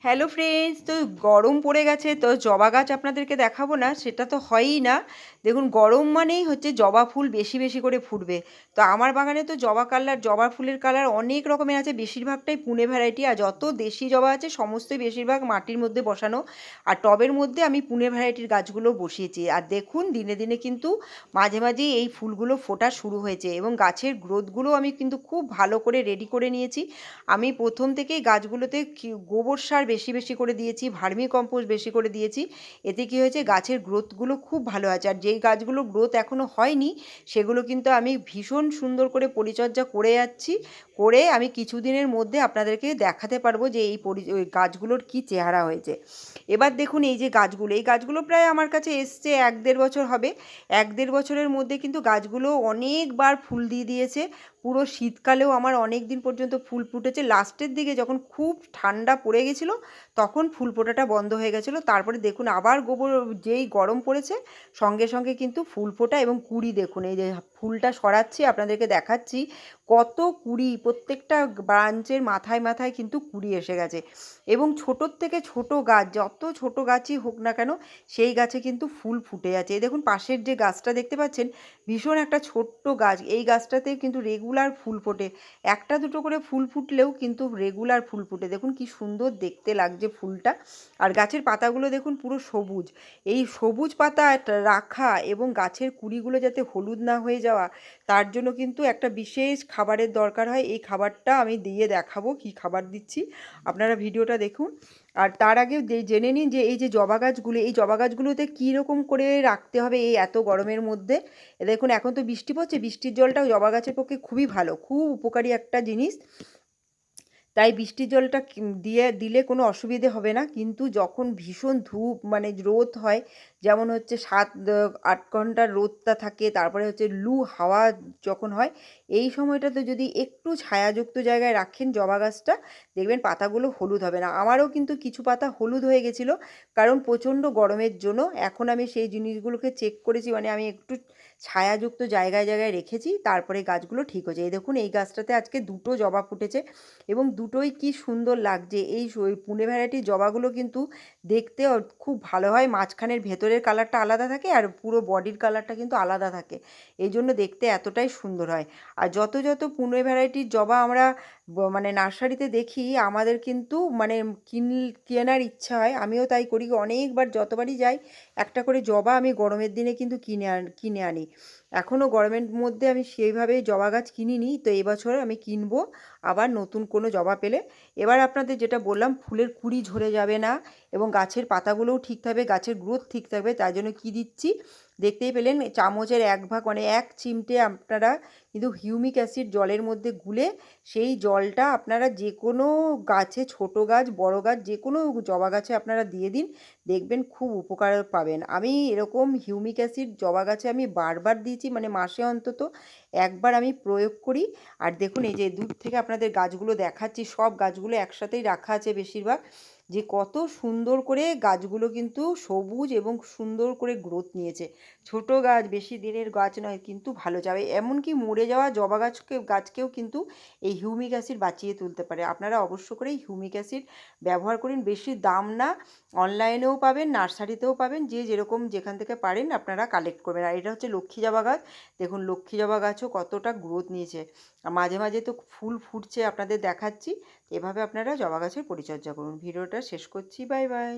Hello friends, তো গরম পড়ে গেছে তো জবা গাছ আপনাদেরকে দেখাবো না, সেটা তো হয়ই না। দেখুন, গরম মানেই হচ্ছে জবা ফুল বেশি বেশি করে ফুটবে। তো আমার বাগানে তো জবা ফুলের কালার অনেক রকমের আছে, বেশিরভাগটাই পুনে ভ্যারাইটি। আর যত দেশি জবা আছে সমস্তই বেশিরভাগ মাটির মধ্যে বসানো, আর টবের মধ্যে আমি পুনে ভ্যারাইটির গাছগুলো বসিয়েছি। আর দেখুন, দিনে দিনে কিন্তু মাঝে মাঝেই এই ফুলগুলো ফোটা শুরু হয়েছে, এবং গাছের গ্রোথগুলো আমি কিন্তু খুব ভালো করে রেডি করে নিয়েছি। আমি প্রথম থেকেই গাছগুলোতে গোবর সার বেশি বেশি করে দিয়েছি, ভার্মি কম্পোস্ট বেশি করে দিয়েছি। এতে কী হয়েছে, গাছের গ্রোথগুলো খুব ভালো আছে। আর যেই গাছগুলো গ্রোথ এখনও হয়নি সেগুলো কিন্তু আমি ভীষণ সুন্দর করে পরিচর্যা করে যাচ্ছি। করে আমি কিছুদিনের মধ্যে আপনাদেরকে দেখাতে পারবো যে ওই গাছগুলোর কী চেহারা হয়েছে। এবার দেখুন, এই গাছগুলো প্রায় আমার কাছে এসছে 1-1.5 বছর হবে। 1-1.5 বছরের মধ্যে কিন্তু গাছগুলো অনেকবার ফুল দিয়ে দিয়েছে। পুরো শীতকালেও আমার অনেক দিন পর্যন্ত ফুল ফুটেছে। লাস্টের দিকে যখন খুব ঠান্ডা পড়ে গেছিলো তখন ফুল ফোটাটা বন্ধ হয়ে গেছিলো। তারপরে দেখুন, আবার যেই গরম পড়েছে সঙ্গে সঙ্গে কিন্তু ফুল ফোটা এবং কুঁড়ি দেখুন, এই যে ফুলটা সরাচ্ছি আপনাদেরকে দেখাচ্ছি, কত কুঁড়ি, প্রত্যেকটা ব্রাঞ্চের মাথায় মাথায় কিন্তু কুঁড়ি এসে গেছে। এবং ছোটোর থেকে ছোট গাছ, যত ছোট গাছই হোক না কেন, সেই গাছে কিন্তু ফুল ফুটে যাচ্ছে। এই দেখুন, পাশের যে গাছটা দেখতে পাচ্ছেন, ভীষণ একটা ছোট্ট গাছ, এই গাছটাতে কিন্তু রেগুলার ফুল ফোটে। একটা দুটো করে ফুল ফুটলেও কিন্তু রেগুলার ফুল ফুটে। দেখুন কি সুন্দর দেখতে লাগছে ফুলটা। আর গাছের পাতাগুলো দেখুন পুরো সবুজ। এই সবুজ পাতা রাখা এবং গাছের কুঁড়িগুলো যাতে হলুদ না হয়ে যাওয়া, তার জন্য কিন্তু একটা বিশেষ খাবারের দরকার হয়। এই খাবারটা আমি দিয়ে দেখাবো, কি খাবার দিচ্ছি, আপনারা ভিডিওটা দেখুন। আর তার আগে জেনে নিন যে এই যে জবা গাছগুলোতে কীরকম করে রাখতে হবে এই এত গরমের মধ্যে। দেখুন, এখন তো বৃষ্টি পড়ছে, বৃষ্টির জলটা জবা গাছের পক্ষে খুবই ভালো, খুব উপকারী একটা জিনিস। তাই বৃষ্টির জলটা দিলে কোনো অসুবিধে হবে না। কিন্তু যখন ভীষণ ধূপ মানে রোদ হয়, যেমন হচ্ছে 7-8 ঘন্টার রোদটা থাকে, তারপরে হচ্ছে লু হাওয়া যখন হয়, এই সময়টাতে যদি একটু ছায়াযুক্ত জায়গায় রাখেন জবা গাছটা, দেখবেন পাতাগুলো হলুদ হবে না। আমারও কিন্তু কিছু পাতা হলুদ হয়ে গেছিলো, কারণ প্রচণ্ড গরমের জন্য। এখন আমি সেই জিনিসগুলোকে চেক করেছি, মানে আমি একটু ছায়াযুক্ত জায়গায় জায়গায় রেখেছি, তারপরে গাছগুলো ঠিক হয়েছে। এই দেখুন, এই গাছটাতে আজকে 2টো জবা ফুটেছে এবং দুটোই কি সুন্দর লাগছে। এই পুনে ভ্যারাইটির জবাগুলো কিন্তু দেখতে খুব ভালো হয়। মাঝখানের ভেতরের কালারটা আলাদা থাকে আর পুরো বডির কালারটা কিন্তু আলাদা থাকে, এই জন্য দেখতে এতটাই সুন্দর হয়। আর যত যত পুনে ভ্যারাইটির জবা আমরা মানে নার্সারিতে দেখি, আমাদের কিন্তু মানে কেনার ইচ্ছা হয়। আমিও তাই করি, অনেকবার যতবারই যাই একটা করে জবা আমি গরমের দিনে কিন্তু কিনে আনি। এখনও গরমের মধ্যে আমি সেইভাবেই জবা গাছ কিনিনি, তো এবছর আমি কিনবো আবার নতুন কোনো জবা পেলে। এবার আপনাদের যেটা বললাম, ফুলের কুঁড়ি ঝরে যাবে না এবং গাছের পাতাগুলোও ঠিক থাকবে, গাছের গ্রোথ ঠিক থাকবে, তাই জন্য কী দিচ্ছি দেখতেই পেলেন। চামচের 1 ভাগ মানে 1 চিমটে আপনারা কিন্তু হিউমিক অ্যাসিড জলের মধ্যে গুলে, সেই জলটা আপনারা যে কোনো গাছে, ছোট গাছ বড় গাছ যে কোনো জবা গাছে আপনারা দিয়ে দিন, দেখবেন খুব উপকার পাবেন। আমি এরকম হিউমিক অ্যাসিড জবা গাছে আমি বারবার দিয়েছি, মানে মাসে অন্তত একবার আমি প্রয়োগ করি। আর দেখুন, এই যে দূর থেকে আপনাদের গাছগুলো দেখাচ্ছি, সব গাছগুলো একসাথেই রাখা আছে বেশিরভাগ, যে কত সুন্দর করে গাছগুলো কিন্তু সবুজ এবং সুন্দর করে গ্রোথ নিয়েছে। ছোট গাছ, বেশি দিনের গাছ নয়, কিন্তু ভালো যাবে। এমনকি মরে যাওয়া জবা গাছকেও কিন্তু এই হিউমিক অ্যাসিড বাঁচিয়ে তুলতে পারে। আপনারা অবশ্য করে হিউমিক অ্যাসিড ব্যবহার করুন, বেশি দাম না, অনলাইনেও পাবেন, নার্সারিতেও পাবেন, যে যেরকম যেখান থেকে পারেন আপনারা কালেক্ট করবেন। আর এটা হচ্ছে লক্ষ্মী জবা গাছ। দেখুন, লক্ষ্মী জবা গাছও কতটা গ্রোথ নিয়েছে, আর মাঝে মাঝে তো ফুল ফুটছে আপনাদের দেখাচ্ছি। এভাবে আপনারা জবা গাছের পরিচর্যা করুন। ভিডিওটা শেষ করছি, বাই বাই।